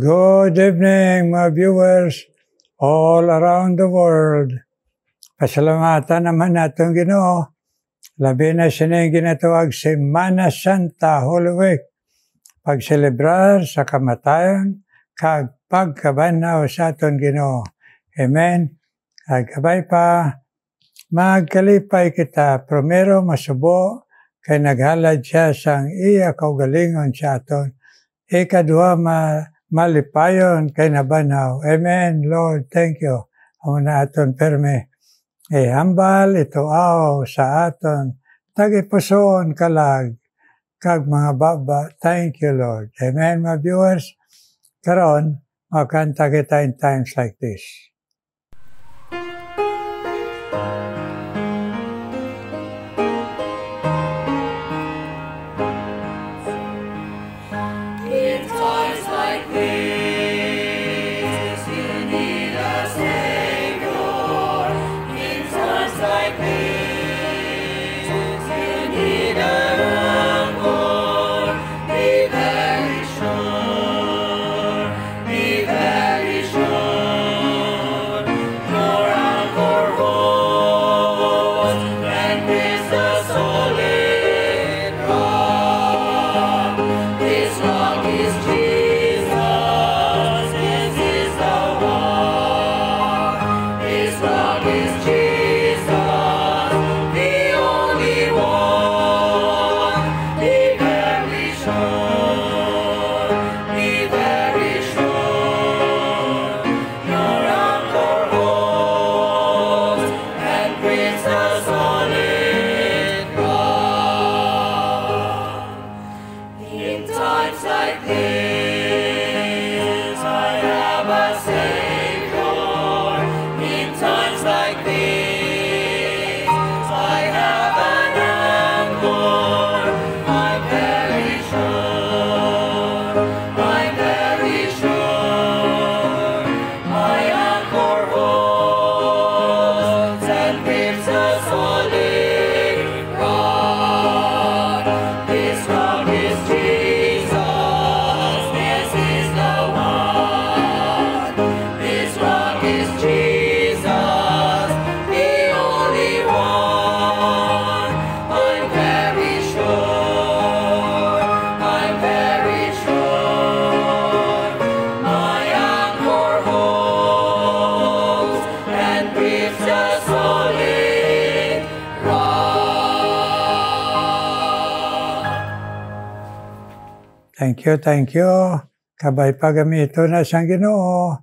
Good evening, mga viewers all around the world. Pasalamatan naman natin Ginoo. Labi na siya ginatawag Semana Santa, Holy Week. Pagselebrar sa kamatayon, kag pagkabanaw sa aton Ginoo. Amen. Agabay pa, magkalipay kita. Primero masubo, kay naghalad siya sang iya kaugalingon sa aton. Ikadua malipayon kay nabanaw. Amen, Lord, thank you. Amo na aton perme. Hambal ito sa aton. Tagipuson kalag. Kag mga baba. Thank you, Lord. Amen, mga viewers. Karon, makanta kita in times like this. Thank you. Kabay pagamito na siyang Ginoo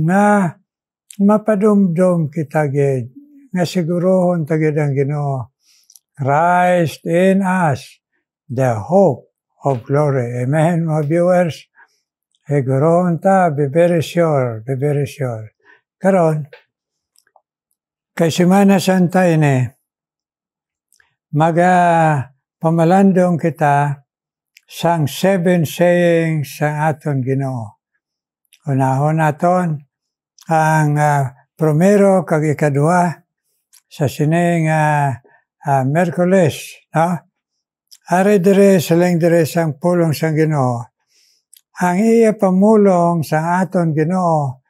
na mapadumdum kita gid nga sigurohon tagid ang Ginoo. Christ in us, the hope of glory. Amen, mga viewers. Sigurohon ta, be very sure. Karon, kay Semana Santa ini, pamalandong kita sang 7 sayings sa aton Ginoo. Unahon naton ang primero kag ikadua sa sining Miyerkules, no? Ari dire siling dire sang pulong sang Ginoo. Ang iya pamulong sa aton Ginoo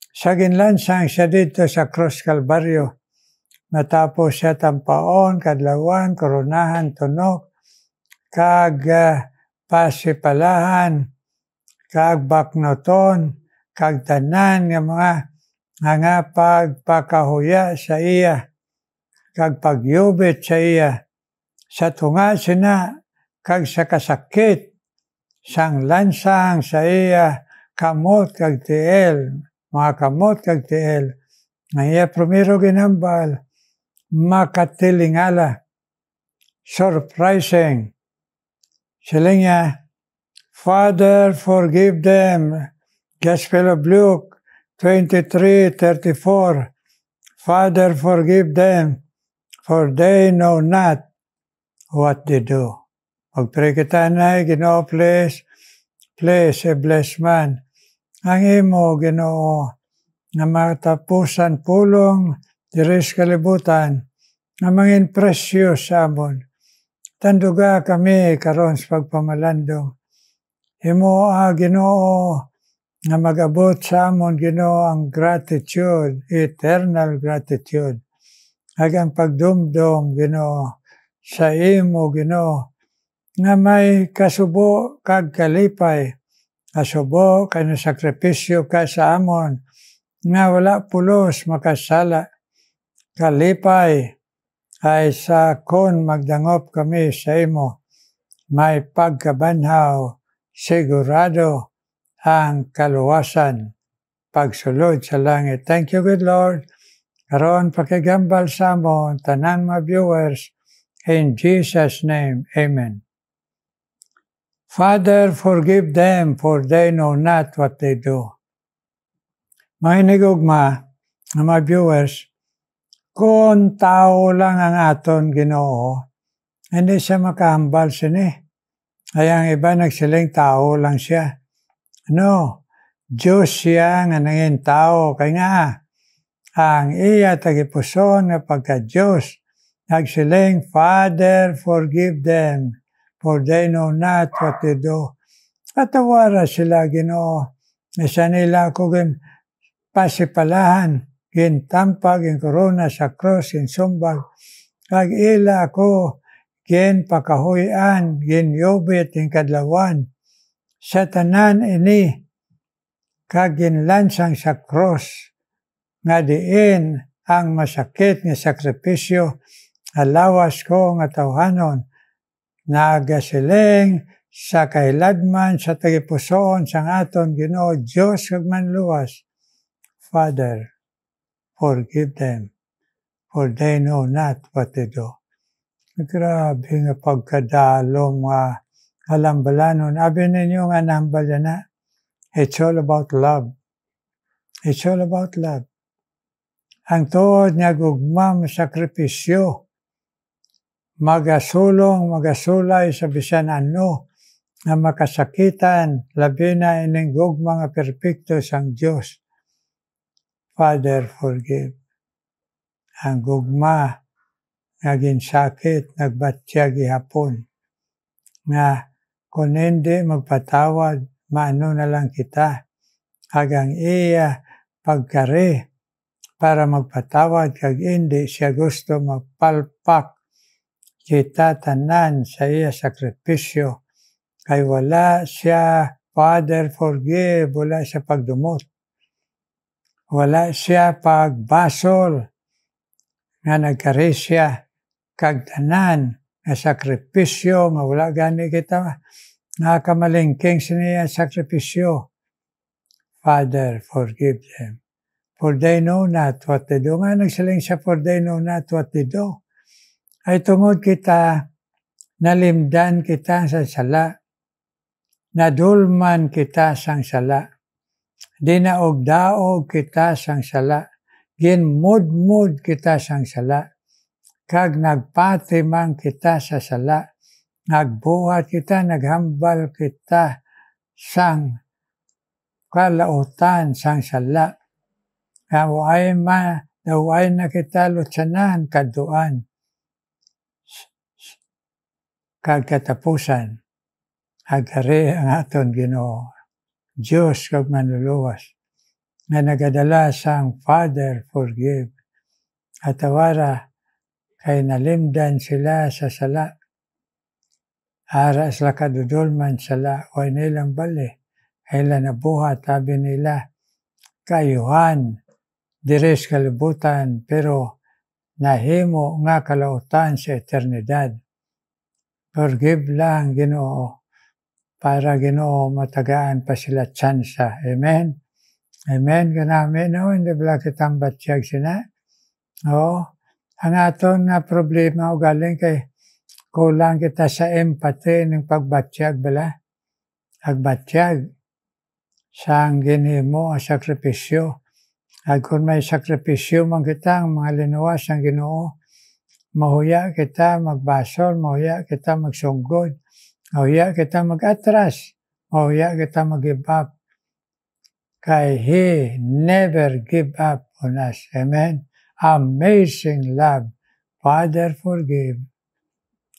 sa ginlansang siya dito sa Cross Calvario. Matapos siya tampaon, kadlawan, koronahan, tunok, kag pasipalahan, kag baknoton, kag tanan nga mga pagpakahuya sa iya, kag pagyubit sa iya, sa tunga sina, kag sa kasakit, sang lansang sa iya, kamot kag tiel, mga kamot kag tiel, nga iya primero ginambal, makatilingala, surprising. Sila niya, Father, forgive them. Gospel of Luke 23:34. Father, forgive them, for they know not what they do. Magpray kita na, Ginoo, please, bless man. Ang imo, Ginoo, na matapusan pulong, diris kalibutan, na mangin precious sa amon. Tanduga kami karon sa pagpamalandong. Imo Ginoo nga mag-abot sa amon Ginoo ang gratitude, eternal gratitude. Agang pagdumdum Ginoo sa imo Ginoo nga may kasubo kag kalipay, kasubo kay sakripisyo ka sa amon nga wala pulos makasala. Kalipay ay sa kon magdangop kami sa imo, may pagkabanhaw, sigurado ang kaluwasan, pagsulod sa langit. Thank you, good Lord. Karon pakigambal sa amon, tanan mga viewers, in Jesus' name, Amen. Father, forgive them, for they know not what they do. Mga hinigugma, mga viewers, kung tao lang ang aton Ginoo, hindi siya makahambal sini. Ay ang iba nagsiling tao lang siya. No, Diyos siya nga nangin tao. Kaya nga, ang iya tagipuson nga pagka-Diyos, nagsiling, Father, forgive them, for they know not what they do. Katawara sila Ginoo. Isa nila ko pasipalahan, gintampag, korona sa cross, sumbag. Kag ila ko, gin pakahuyan, gin yobit, kadlawan. Sa tanan ini, kag ginlansang sa cross, nga diin ang masakit nga sakripisyo, alawas ko nga tawhanon, nagasiling sa kailadman sa tagipusoon sang aton Ginoo Dios kag manluwas. Father, forgive them, for they know not what they do. Grabe nga pagkadalom nga halambalanon. Abi ninyo nga nahambal na. It's all about love. It's all about love. Ang tuod nga gugma sakripisyo, magasulong, magasulay sa bisan ano, nga makasakitan, labi na ining gugma nga perpekto sang Diyos. Father, forgive. Ang gugma nga ginsakit, nagbatyag ihapon, nga kung hindi magpatawad, maano na lang kita, hagang iya pagkari para magpatawad, kag hindi siya gusto magpalpak kita tanan sa iya sakripisyo, kay wala siya, Father, forgive, wala siya pagdumot, wala siya pagbasol, nga nagkari siya, kag tanan, nga sakripisyo, nga wala gani kita, nga kamalingking siniya sakripisyo. Father, forgive them, for they know not what they do. Nga nagsiling siya, for they know not what they do. Ay tungod kita, nalimdan kita sa sala, nadulman kita sang sala, dinaog-daog kita sang sala, ginmudmud kita sang sala, kag nagpatimang kita sa sala, nagbuhat kita, naghambal kita sang kalautan sang sala. Naway na kita lutsanan kaduan. Kag katapusan, agkari ang aton Ginoo, Diyos kag manluluwas, nga nagadala sang Father, forgive. At awara, kay nalimdan sila sa sala. Ara sila kadudulman sala, o nilang bali, kailan nabuhat, tabi nila, kayuhan, diris kalibutan, pero nahimo nga kalautan sa eternidad. Forgive lang, Ginoo, para Ginoo matagaan pa sila tsansa. Amen? Amen, ganami, no? Hindi ba kitang batyag sina? Oo. Ang aton nga problema o galing kay kulang kita sa empathy ng pagbatyag bala. Agbatyag sang ginhimo ang sakripisyo. At kung may sakripisyo man kita, ang mga linuwas ang Ginoo, mahuya kita magbasol, mahuya kita magsunggod, mahuya kita mag-atras, mahuya kita mag-give up. Kay He never give up on us. Amen? Amazing love. Father, forgive,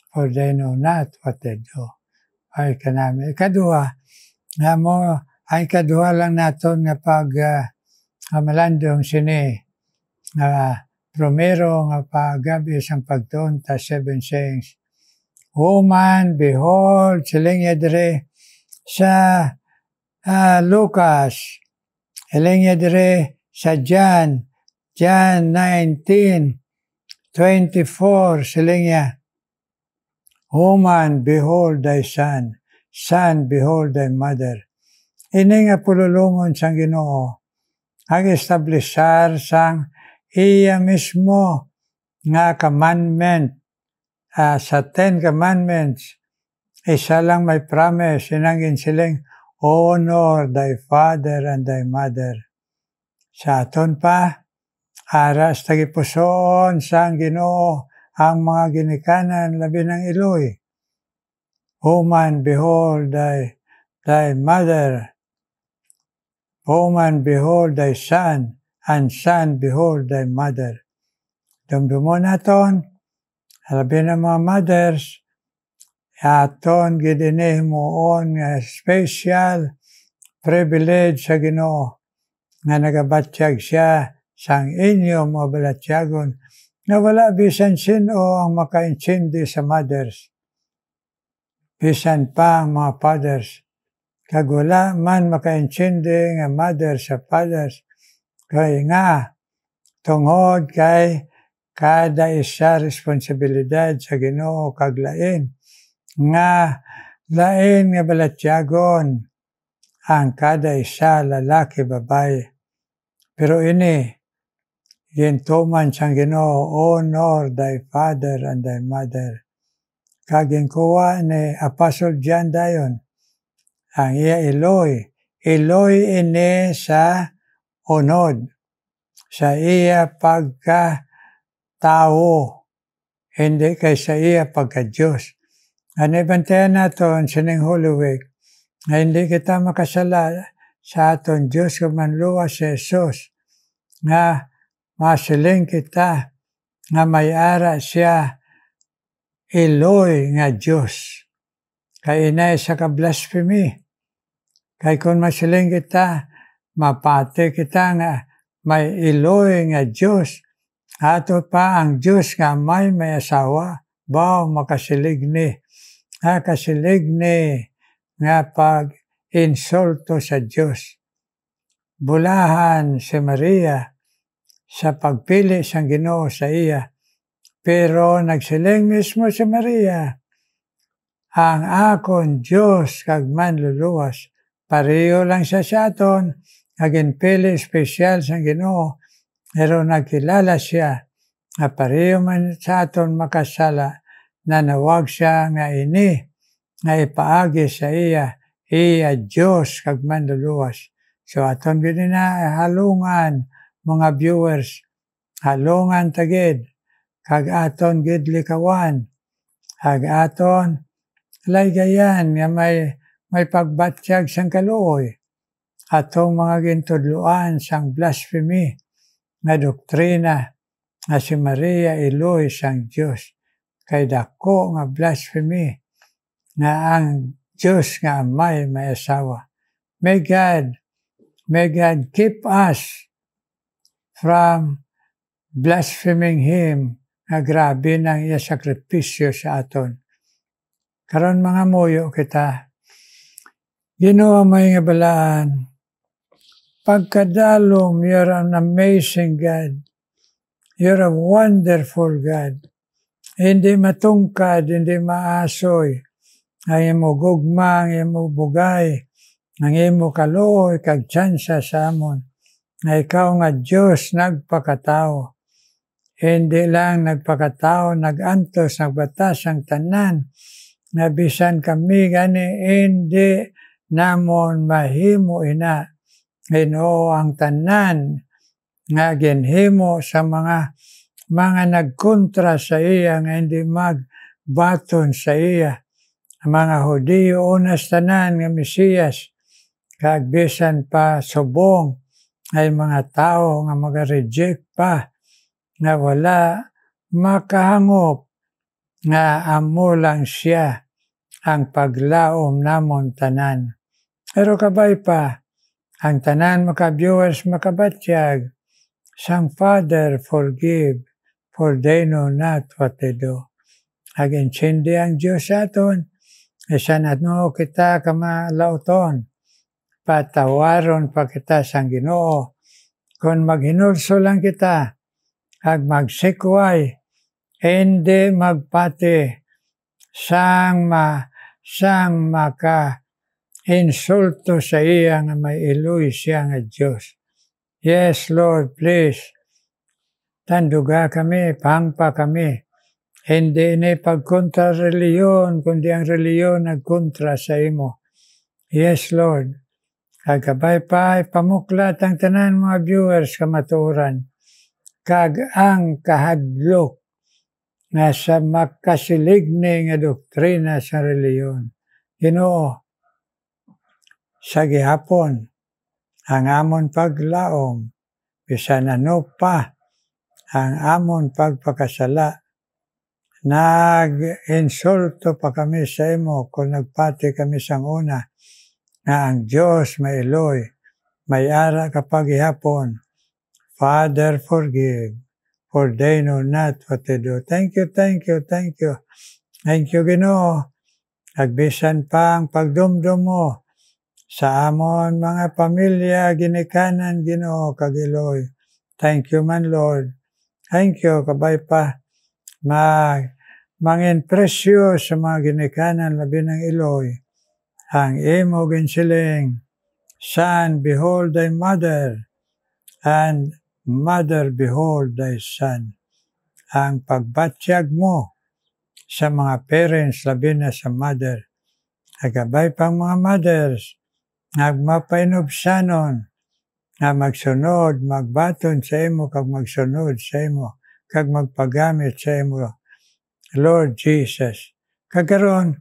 for they know not what they do. Ay kanami. Ikaduha, nga mo ay kaduha lang naton nga pag malandong sini primero nga paggabi sang pagtuon ta 7 sayings. Woman, behold, siling niya dire sa Lucas, siling niya dire sa John 19:24, siling niya, woman, behold thy son, son, behold thy mother. Ini nga pululungon sang Ginoo, ang establishar sang iya mismo nga commandment. Sa 10 commandments, isa lang may promise, sinangin siling, honor thy father and thy mother. Sa aton pa, aras tagipusoon sang Ginoo ang mga ginikanan labi ng iloy. Woman, behold thy mother. Woman, behold thy son, and son, behold thy mother. Dumdumon naton, labi ng mga mothers, aton gidinihimuon nga special privilege sa Ginoo nga nagabatyag siya sang inyo mga balatyagon na wala bisan sino ang makaintindi sa mothers. Bisan pa ang mga fathers. Kag wala man makaintindi nga mother sa fathers. Kaya nga, tungod kay kada isa responsibilidad sa Ginoo kag lain nga balatyagon ang kada isa lalaki babae. Pero ini gintuman sang Ginoo, honor thy father and thy mother. Kag ginkuha ni Apostle John dayon ang iya Eloy ini sa unod sa iya pagka tao, hindi kay sa iya pagka-Diyos. Ano ibantayan natin sining Holy Week, na hindi kita makasala sa aton Diyos kung manluwas si Jesus, nga masiling kita nga may-ara siya Eloy nga Diyos. Kay inay sa ka-blasphemy. Kay kung masiling kita, mapati kita nga may Eloy nga Diyos, ato pa ang Diyos nga may asawa, baw makasilig ni. Kasilig ni nga pag-insulto sa Diyos. Bulahan si Maria sa pagpili sang Ginoo sa iya. Pero nagsiling mismo si Maria, ang akon Diyos kag manluluwas. Pareho lang siya sa aton, naginpili espesyal sang Ginoo. Pero nagkilala siya na pareho man sa aton makasala na nawag siya nga ini nga ipaagi sa iya Diyos kag manluluwas. So aton gid na halungan mga viewers, halungan tagid kag aton gid likawan, kag aton laygayan nga may pagbatyag sang kaluoy, atong mga gintudloan sang blasphemy nga doktrina nga si Maria Eloy sang Diyos. Kay dako nga blasphemy nga ang Diyos nga may asawa. May God keep us from blaspheming Him nga grabe ng iya sakripisyo sa aton. Karon mga muyo kita, Ginoo may nga balaan, pagkadalom, you're an amazing God. You're a wonderful God. Hindi matungkad, hindi maasoy. Ang imo gugma, ang imo bugay, ang imo kaluoy, kag tsansa sa amon. Na ikaw nga Diyos nagpakatao. Hindi lang nagpakatao, nagantos, nagbatas ang tanan. Na bisan kami gani, hindi namon mahimo ina. Ginoo ang tanan nga ginhimo sa mga nagkontra sa iya nga hindi magbaton sa iya. Mga Hudiyo unas tanan nga Mesiyas, kag bisan pa subong ay mga tao nga maga-reject pa na wala makahangop nga amo lang siya ang paglaom namon tanan. Pero kabay pa, ang tanan maka-viewers makabatyag, sang Father, forgive, for they know not what they do. Agintindi ang Diyos aton, isan atno kita kamalauton, patawaron pa kita sang Ginoo. Kung maghinulso lang kita, ag magsikway, hindi magpati, sang maka insulto sa iya nga may iluy siya nga Diyos. Yes, Lord, please. Tanduga kami, pangpa kami. Hindi ni pagkontra reliyon, kundi ang reliyon nagkontra sa imo. Yes, Lord. Kagabay pa, pamuklat ang tanan mga viewers kamaturan. Kag ang kahadlok nga sa makasiligni nga doktrina sa reliyon. Ginoo, sa gihapon, ang amon paglaom, bisan ano pa, ang amon pagpakasala, nag-insulto pa kami sa imo kung nagpati kami sang una, na ang Diyos may iloy, may ara kapag ihapon. Father, forgive, for they know not what they do. Thank you, thank you, thank you. Thank you, Ginoo. Agbisan pa ang pagdumdum mo sa amon mga pamilya, ginikanan, Ginoo, kagiloy. Thank you man, Lord. Thank you, kabay pa. Mangin presyo sa mga ginikanan, labi ng iloy. Ang imo ginsiling, Son, behold thy mother, and mother, behold thy son. Ang pagbatyag mo sa mga parents, labi na sa mother. Agabay pang mga mothers, nagmapainubsanon, na magsunod, magbaton sa imo, kag magsunod sa imo, kag magpagamit sa imo, Lord Jesus. Kagaron,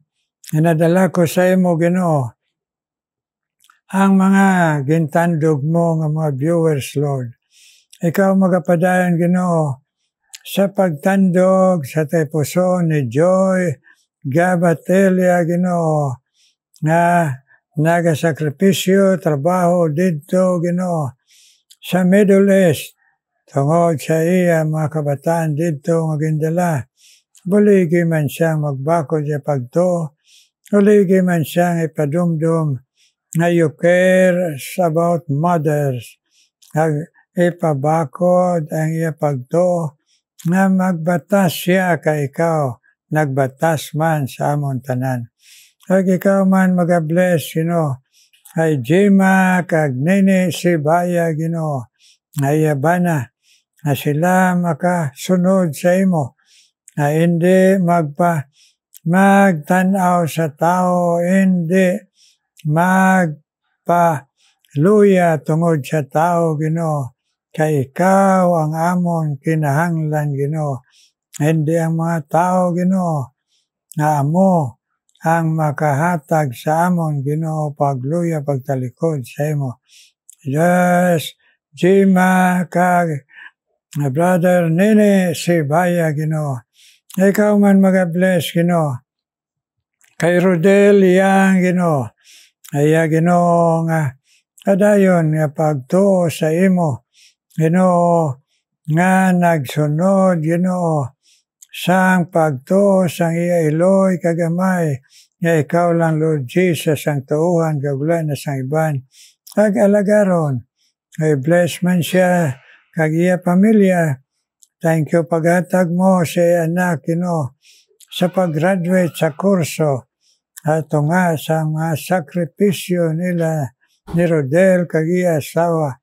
inadala ko sa imo, Ginoo, ang mga gintandog mo nga mga viewers, Lord. Ikaw magapadayon, Ginoo, sa pagtandog sa puso ni Joy Gabatelia, Ginoo, nga nagasakripisyo, trabaho dito, Ginoo, sa Middle East, tungod sa iya mga kabataan dito nga gindala. Buligi man siyang magbakod sa pagto, buligi man siyang ipadumdum na you care about mothers, ipabakod ang iya pagto, na magbatas siya ka ikaw, nagbatas man sa amon tanan. Kag ikaw man magabless, ay Jima kag Nene Sibaya, Ginoo, ayabana na sila makasunod sa imo, na hindi magtanaw sa tao, hindi magpaluya tungod sa tao, Ginoo, kay ikaw ang amon kinahanglan, Ginoo, hindi ang mga tao, Ginoo, na amo ang makahatag sa amon, Ginoo, pagluya, pagtalikod sa imo. Yes, Jima kag Brother Nene Sibaya, Ginoo. Ikaw man magabless, Ginoo. Kay Rodel yang, Ginoo. Aya, Ginoo, nga kadayon nga pagtuo sa imo, Ginoo, nga nagsunod, Ginoo, sang pagtuo sang iya iloy kagamay, nga ikaw lang, Lord Jesus, ang tuuhan, kagulan na sang iban. Kag alagaron, ay bless man siya, kag iya pamilya. Thank you paghatag mo sa iya anak, Ginoo, sa pag-graduate sa kurso, at nga sa mga sakripisyo nila ni Rodel kag iya asawa,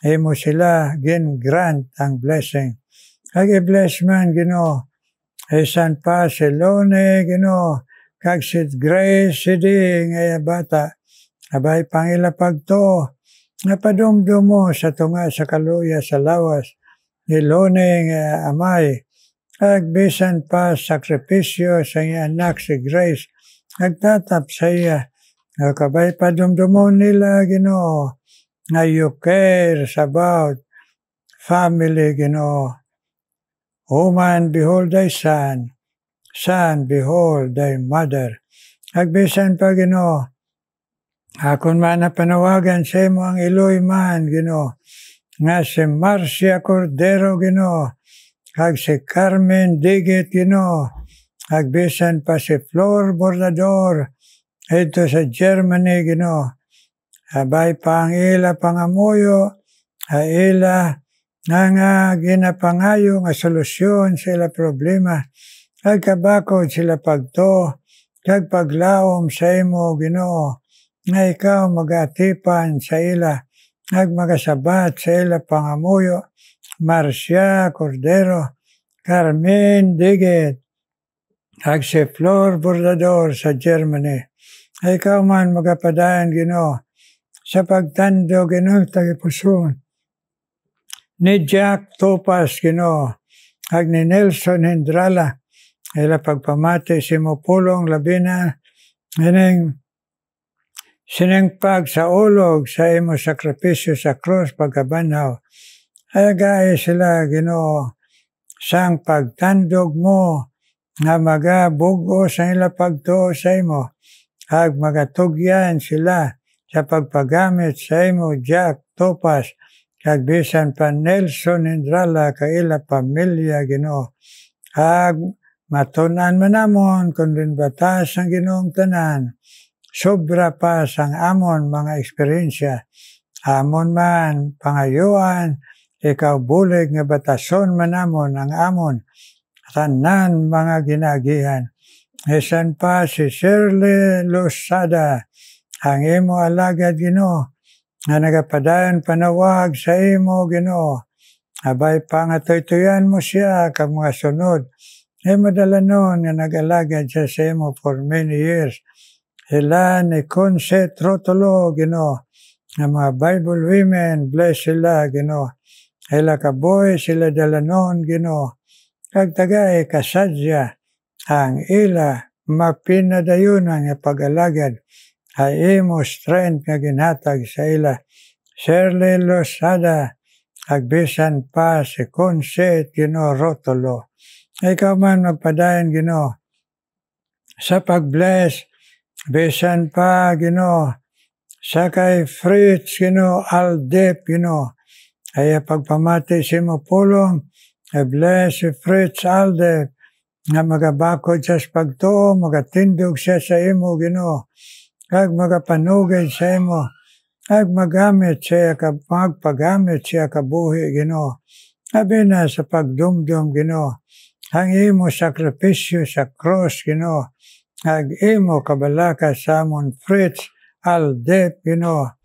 imo sila gin-grant ang blessing. Kag i-bless man, Ginoo, isan pa si Lone, Ginoo, kag si Grace, si Ding, ay bata, abay pangila pagto, napadumdum mo sa tunga sa kaluya sa lawas, ni Lone nga amay, kag bisan pa sakripisyo sa iya anak si Grace, nagtatap sa iya, kabay padumdumon nila, Ginoo, na you care about family, Ginoo. Woman, behold thy son. Son, behold thy mother. Agbisan pa, Ginoo, Akon man napanawagan sa imo ang Eloy man, Ginoo, nga si Marcia Cordero, Ginoo, kag si Carmen Digit, Ginoo, kag bisan pa si Flor Bordador, ito sa Germany, Ginoo. Abay pa ang ila pangamuyo, ila nga ginapangayo nga solusyon sa ila problema, kag kabakod sila pagto, kag paglaom sa imo, Ginoo, nga ikaw magatipan sa ila, kag magasabat sa ila pangamuyo, Marcia Cordero, Carmen Digit, kag si Flor Bordador sa Germany. Ikaw man magapadayan, Ginoo, sa pagtando, Ginoo, tagipuson ni Jack Topas, Ginoo, kag ni Nelson Hendrala, ila pagpamati si mo pulong labina, sinengpag sa ulog sa imo sakripisyo sa krus pagkabanhaw. Agay sila, Ginoo, sang pagtandog mo, nga magabugo sa ila pagtuo sa imo, kag magatugyan sila sa pagpagamit sa imo, Jack Topas, kag bisan pa Nelson Hendrala, ka ila pamilya, Ginoo. Kag matunan manamon kung din batas ang Ginoong tanan, sobra pa sang amon mga eksperyensya. Amon man pangayuan, ikaw bulig nga batason manamon ang amon tanan mga ginagihan. Esan pa si Shirley Losada, ang imo alagad, Ginoo, nga nagapadayon panawag sa imo, Ginoo. Abay pa nga tuytuyan mo siya kag mga sunod. Madalanon nga nag-alagad siya sa imo for many years. Sila ni Conce Trotolo, Ginoo, nga mga Bible women, bless sila, Ginoo. Sila kaboy, sila dalanon, Ginoo. Kag tagay kasadya ang ila mapinadayunan nga pag-alagad, ay imo strength nga ginhatag sa ila. Shirley Losada, kag bisan pa si Conce, Ginoo, Rotolo. Ikaw man magpadayon, Ginoo, sa pag-bless, bisan pa, Ginoo, sa kay Fritz, Ginoo, Aldep, Ginoo, ay pagpamati si mo pulong, bless si Fritz Aldep, nga magabakod siya sa pagtuo, magatindog siya sa imo, Ginoo, kag magapanugay sa imo, kag magpagamit siya kabuhi, Ginoo. Sabi na sa pagdumdum, Ginoo, ang imo sakripisyo sa cross, Ginoo, kag imo kabalaka sa amon Fritz Aldep, Ginoo,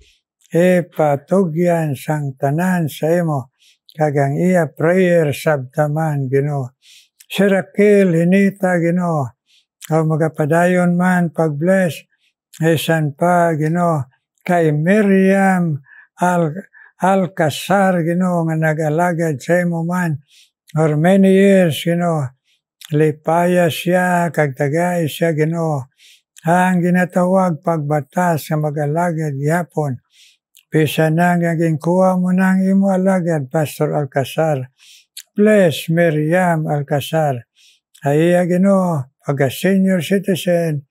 ipatugyan sang tanan sa imo, kag ang iya prayer sabtaman, Ginoo. Si Raquel Hinita, Ginoo, o magapadayon man pag-bless, esan pa, Ginoo, kay Miriam Alcazar, Ginoo, nga nag-alagad sa imo man for many years, Ginoo. Lipaya siya, kag tagay siya, Ginoo. Ang ginatawag pagbatas nga mag-alagad gihapon. Bisa na nga ginkuha mo ng imo alagad, Pastor Alcazar. Bless Miriam Alcazar. Ay iya, Ginoo, pagka-senior citizen,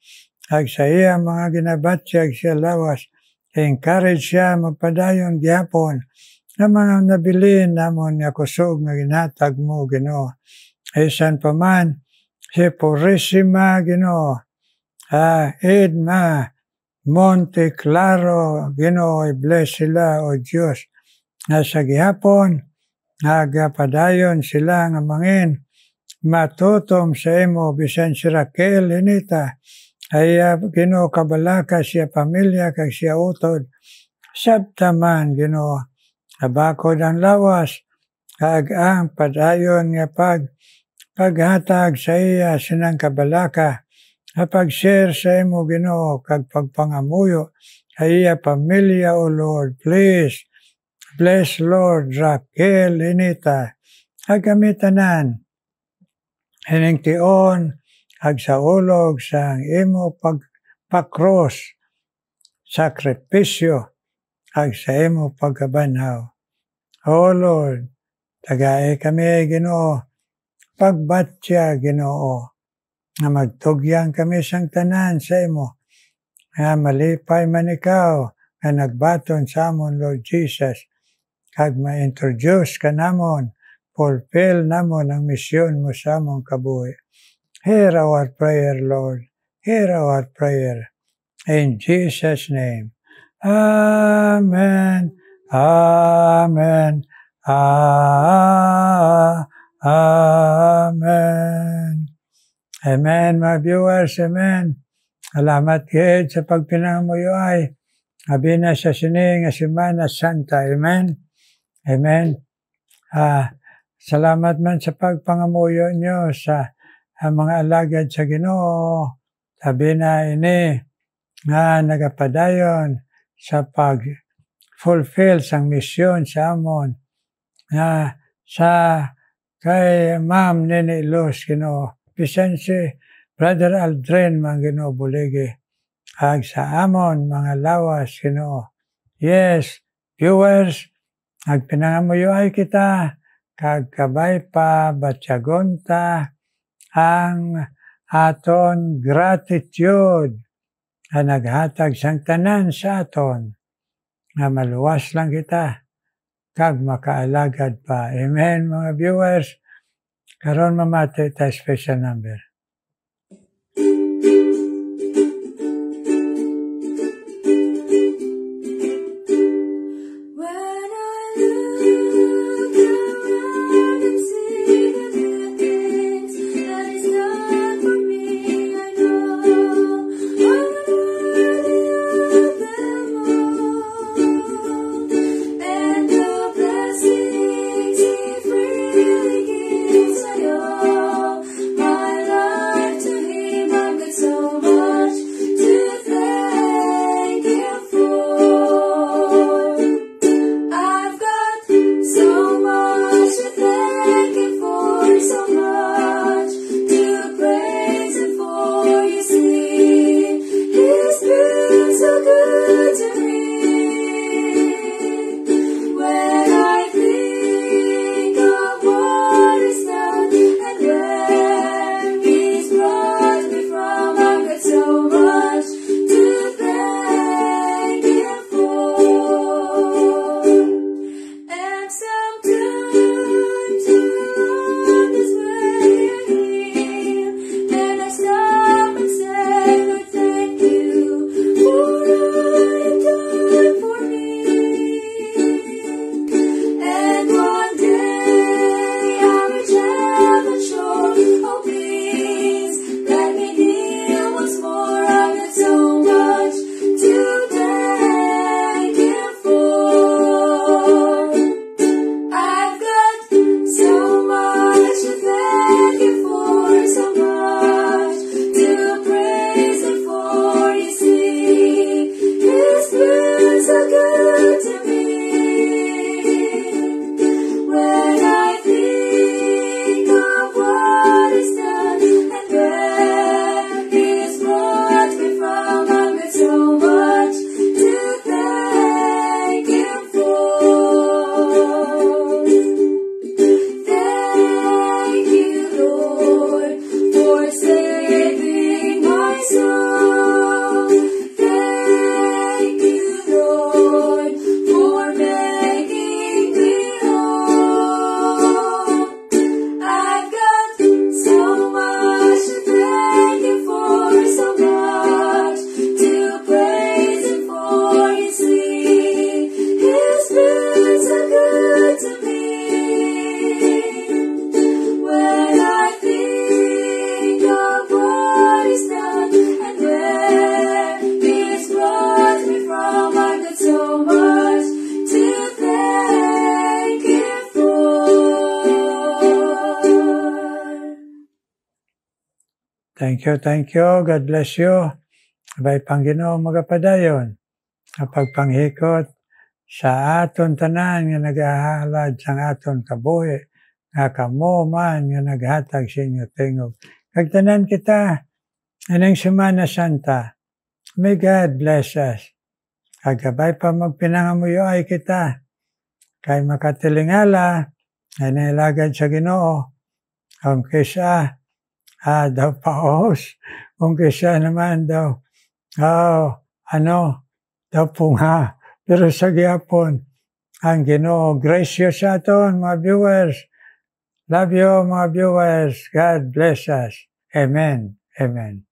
ag sa iya mga ginabatyag siya lawas, encourage siya magpadayon gihapon na mga nabilin namon nga kusog nga ginhatag mo, Ginoo. Isan pa man, si Purisima, Ginoo, Edma Monte Claro, Ginoo, i-bless sila, O Diyos, na sa gihapon, nagapadayon sila nga mangin, matutom sa imo, bisan si Raquel Hinita, ay Ginoo kabalaka siya pamilya, kag siya utod, sabtaman, Ginoo, abakod ang lawas, kag ang padayon nga paghatag sa iya sinang kabalaka, pag-share sa imo, Ginoo, kag pagpangamuyo, ay iya pamilya, O Lord, please, bless Lord Raquel Hinita, ag gamitanan, hining tion, ag sa ulog sa imo pagpakros, sakripisyo, ag sa imo pagkabanhaw. O Lord, tagay kami, Ginoo, pagbatya, Ginoo, nga magtugyan kami sang tanan sa imo, nga malipay man ikaw, nga nagbaton sa amon, Lord Jesus, kag ma-introduce ka namon, fulfill namon ang misyon mo sa among kabuhi. Hear our prayer, Lord. Hear our prayer. In Jesus' name. Amen. Amen. Amen. Amen, mga viewers. Amen. Salamat gid sa pagpinamuyo ay. Abi na sa sining nga Semana Santa. Amen. Amen. Salamat man sa pagpangamuyo nyo sa mga alagad sa Ginoo. Sabi na ini nga nagapadayon sa pag-fulfill sang misyon sa amon nga sa kay Ma'am Nene Luz Ginoo. Bisan si Brother Aldrin man Ginoo buligi ag sa amon mga lawas Ginoo. Yes, viewers, nagpinangamuyo ay kita kag kabay pa batyagon ta ang aton gratitude na naghatag sang tanan sa aton nga maluwas lang kita kag makaalagad pa. Amen, mga viewers. Karon mamati ta special number. Thank you. God bless you. Abay Panginoon magapadayon. Kapag panghikot sa aton tanan nga nagahalad sang aton kabuhi, nga kamo man nga naghatag sa inyo tingog. Kag tanan kita, anong Semana Santa, may God bless us. Kagabay pa magpinangamuyo ay kita, kay makatilingala, ay nailagad sa Ginoo, ang kisa, daw paos, kung kisa naman daw, daw po nga. Pero sa gihapon, ang Ginoo gracious sa aton, mga viewers. Love you, mga viewers. God bless us. Amen. Amen.